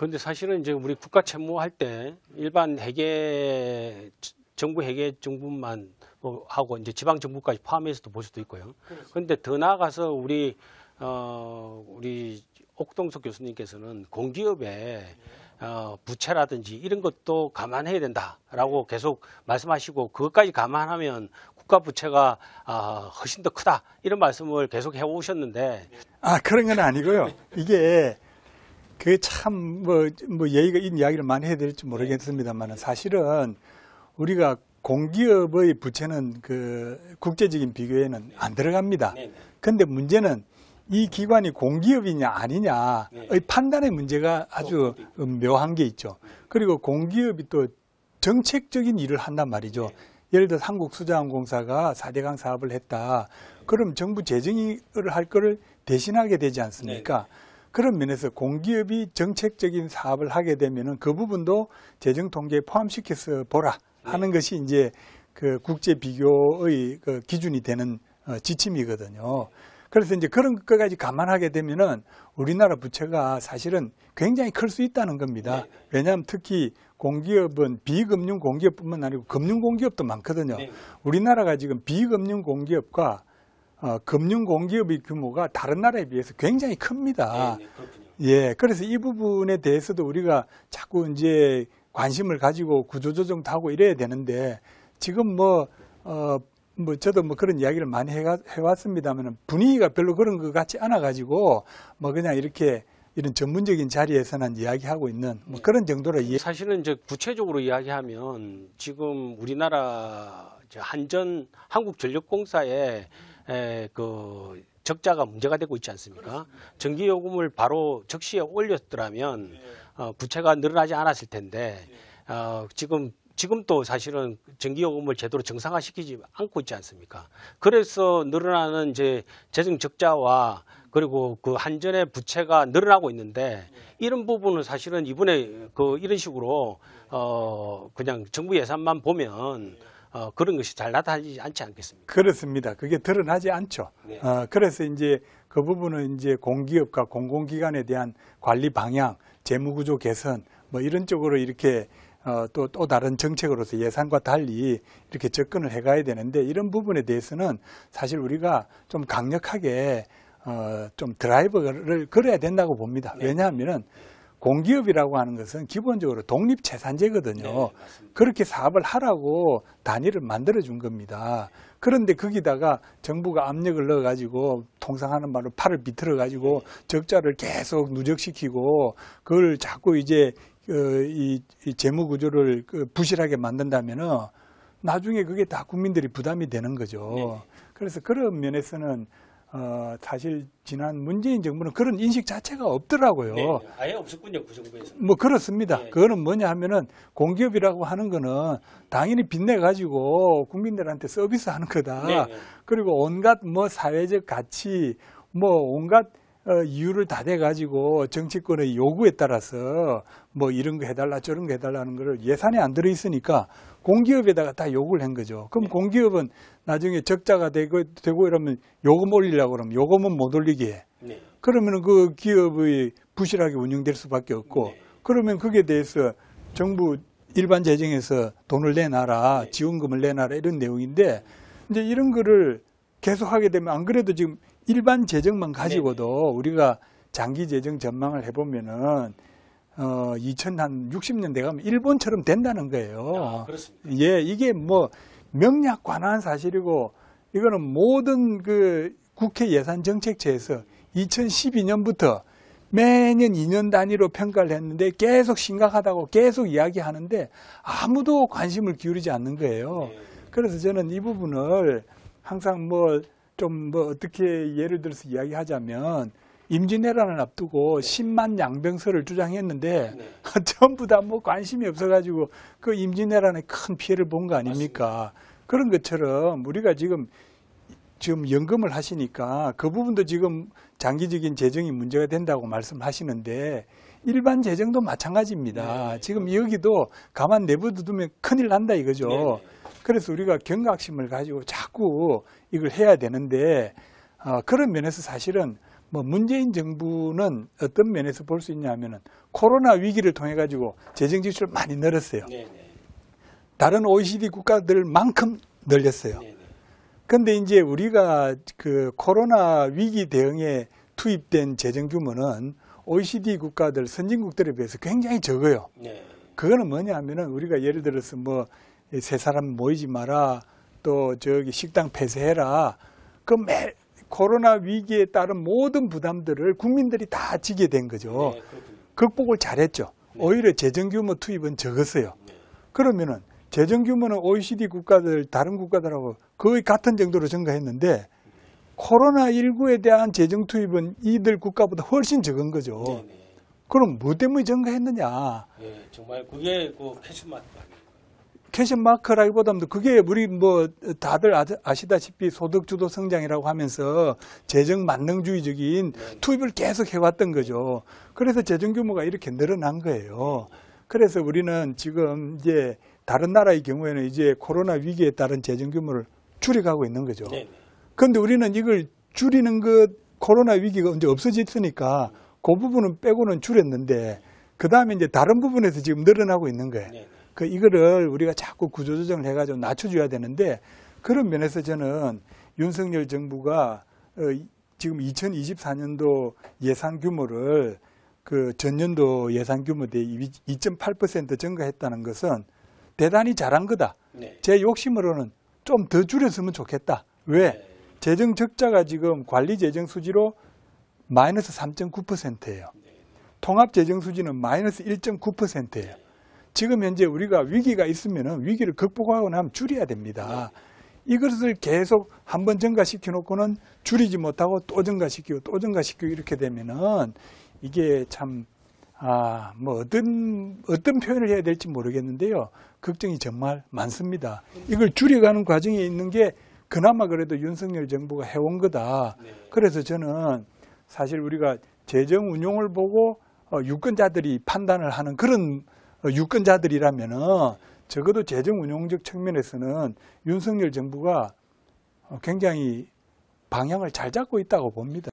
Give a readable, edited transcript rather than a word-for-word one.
그런데 사실은 이제 우리 국가 채무할 때 일반 회계, 정부 회계 정부만 하고 이제 지방 정부까지 포함해서도 볼 수도 있고요. 그런데 더 나아가서 우리 옥동석 교수님께서는 공기업의 부채라든지 이런 것도 감안해야 된다라고 계속 말씀하시고 그것까지 감안하면 국가 부채가 훨씬 더 크다 이런 말씀을 계속 해오셨는데 그런 건 아니고요. 이게 그 참 뭐 예의가 있는 이야기를 많이 해야 될지 모르겠습니다만 사실은 우리가 공기업의 부채는 그 국제적인 비교에는 안 들어갑니다. 그런데 문제는 이 기관이 공기업이냐 아니냐의 판단의 문제가 아주 묘한 게 있죠. 그리고 공기업이 또 정책적인 일을 한단 말이죠. 예를 들어서 한국수자항공사가 4대강 사업을 했다. 그럼 정부 재정을 할 거를 대신하게 되지 않습니까? 그런 면에서 공기업이 정책적인 사업을 하게 되면은 그 부분도 재정 통계에 포함시켜서 보라 하는 것이 이제 그 국제 비교의 그 기준이 되는 지침이거든요. 그래서 이제 그런 것까지 감안하게 되면은 우리나라 부채가 사실은 굉장히 클 수 있다는 겁니다. 왜냐하면 특히 공기업은 비금융 공기업뿐만 아니고 금융 공기업도 많거든요. 우리나라가 지금 비금융 공기업과 금융 공기업의 규모가 다른 나라에 비해서 굉장히 큽니다. 예, 그래서 이 부분에 대해서도 우리가 자꾸 이제 관심을 가지고 구조조정도 하고 이래야 되는데 지금 저도 그런 이야기를 많이 해왔습니다만 분위기가 별로 그런 것 같지 않아가지고 그냥 이렇게 이런 전문적인 자리에서는 이야기하고 있는 그런 정도로 사실은 이제 구체적으로 이야기하면 지금 우리나라 한국전력공사에 그 적자가 문제가 되고 있지 않습니까? 전기요금을 바로 적시에 올렸더라면 부채가 늘어나지 않았을 텐데 지금 또 사실은 전기요금을 제대로 정상화시키지 않고 있지 않습니까? 그래서 늘어나는 이제 재정 적자와 그리고 그 한전의 부채가 늘어나고 있는데 이런 부분은 사실은 이번에 이런 식으로 그냥 정부 예산만 보면 그런 것이 잘 나타나지 않지 않겠습니까? 그렇습니다. 그게 드러나지 않죠. 그래서 이제 그 부분은 이제 공기업과 공공기관에 대한 관리 방향, 재무구조 개선 이런 쪽으로 이렇게 또 다른 정책으로서 예산과 달리 이렇게 접근을 해가야 되는데 이런 부분에 대해서는 사실 우리가 좀 강력하게 좀 드라이버를 걸어야 된다고 봅니다. 왜냐하면은 공기업이라고 하는 것은 기본적으로 독립채산제거든요. 그렇게 사업을 하라고 단위를 만들어준 겁니다. 그런데 거기다가 정부가 압력을 넣어가지고 통상하는 말로 팔을 비틀어가지고 적자를 계속 누적시키고 그걸 자꾸 이제 이 재무구조를 부실하게 만든다면은 나중에 그게 다 국민들이 부담이 되는 거죠. 그래서 그런 면에서는 사실 지난 문재인 정부는 그런 인식 자체가 없더라고요. 아예 없었군요, 그 정부에서. 그렇습니다. 그거는 뭐냐 하면은 공기업이라고 하는 거는 당연히 빚내가지고 국민들한테 서비스 하는 거다. 그리고 온갖 사회적 가치, 온갖 이유를 다 대가지고 정치권의 요구에 따라서 이런 거 해달라 저런 거 해달라는 거를 예산에 안 들어있으니까 공기업에다가 다 요구를 한 거죠. 그럼 공기업은 나중에 적자가 되고 이러면 요금 올리려고 그러면 요금은 못 올리게 해. 그러면 그 기업의 부실하게 운영될 수밖에 없고 그러면 거기에 대해서 정부 일반 재정에서 돈을 내놔라, 지원금을 내놔라 이런 내용인데 이제 이런 거를 계속하게 되면 안 그래도 지금 일반 재정만 가지고도 우리가 장기 재정 전망을 해보면은 2060년대 가면 일본처럼 된다는 거예요. 그렇습니다. 예, 이게 명약관화한 사실이고 이거는 모든 그 국회 예산정책처에서 2012년부터 매년 2년 단위로 평가를 했는데 계속 심각하다고 계속 이야기하는데 아무도 관심을 기울이지 않는 거예요. 그래서 저는 이 부분을 항상 어떻게 예를 들어서 이야기하자면 임진왜란을 앞두고 10만 양병설을 주장했는데 전부 다 관심이 없어가지고 그 임진왜란에 큰 피해를 본 거 아닙니까? 그런 것처럼 우리가 지금 연금을 하시니까 그 부분도 지금 장기적인 재정이 문제가 된다고 말씀하시는데 일반 재정도 마찬가지입니다. 지금 여기도 가만 내버려두면 큰일 난다 이거죠. 그래서 우리가 경각심을 가지고 자꾸 이걸 해야 되는데 그런 면에서 사실은 뭐 문재인 정부는 어떤 면에서 볼 수 있냐면은 코로나 위기를 통해 가지고 재정 지출을 많이 늘었어요. 다른 OECD 국가들만큼 늘렸어요. 그런데 이제 우리가 그 코로나 위기 대응에 투입된 재정 규모는 OECD 국가들, 선진국들에 비해서 굉장히 적어요. 그거는 뭐냐 하면은 우리가 예를 들어서 뭐 세 사람 모이지 마라, 또 저기 식당 폐쇄해라. 그 코로나 위기에 따른 모든 부담들을 국민들이 다 지게 된 거죠. 극복을 잘했죠. 오히려 재정 규모 투입은 적었어요. 그러면은 재정 규모는 OECD 국가들, 다른 국가들하고 거의 같은 정도로 증가했는데 코로나19에 대한 재정 투입은 이들 국가보다 훨씬 적은 거죠. 그럼 뭐 때문에 증가했느냐? 정말 그게 그 캐시마크. 캐시마크라기보다는 그게 우리 뭐 다들 아시다시피 소득주도 성장이라고 하면서 재정 만능주의적인 투입을 계속 해왔던 거죠. 그래서 재정 규모가 이렇게 늘어난 거예요. 그래서 우리는 지금 이제 다른 나라의 경우에는 이제 코로나 위기에 따른 재정 규모를 줄여가고 있는 거죠. 그런데 우리는 이걸 줄이는 것, 코로나 위기가 이제 없어졌으니까 그 부분은 빼고는 줄였는데 그 다음에 이제 다른 부분에서 지금 늘어나고 있는 거예요. 이거를 우리가 자꾸 구조조정을 해가지고 낮춰줘야 되는데 그런 면에서 저는 윤석열 정부가 지금 2024년도 예산 규모를 그 전년도 예산 규모 대비 2.8% 증가했다는 것은 대단히 잘한 거다. 제 욕심으로는 좀 더 줄였으면 좋겠다. 왜? 재정 적자가 지금 관리 재정 수지로 마이너스 3.9%예요. 통합 재정 수지는 마이너스 1.9%예요. 지금 현재 우리가 위기가 있으면 위기를 극복하고 나면 줄여야 됩니다. 이것을 계속 한번 증가시켜 놓고는 줄이지 못하고 또 증가시키고 또 증가시키고 이렇게 되면은 이게 참, 뭐 어떤 표현을 해야 될지 모르겠는데요. 걱정이 정말 많습니다. 이걸 줄여가는 과정에 있는 게 그나마 그래도 윤석열 정부가 해온 거다. 그래서 저는 사실 우리가 재정 운용을 보고 유권자들이 판단을 하는 그런 유권자들이라면은 적어도 재정 운용적 측면에서는 윤석열 정부가 굉장히 방향을 잘 잡고 있다고 봅니다.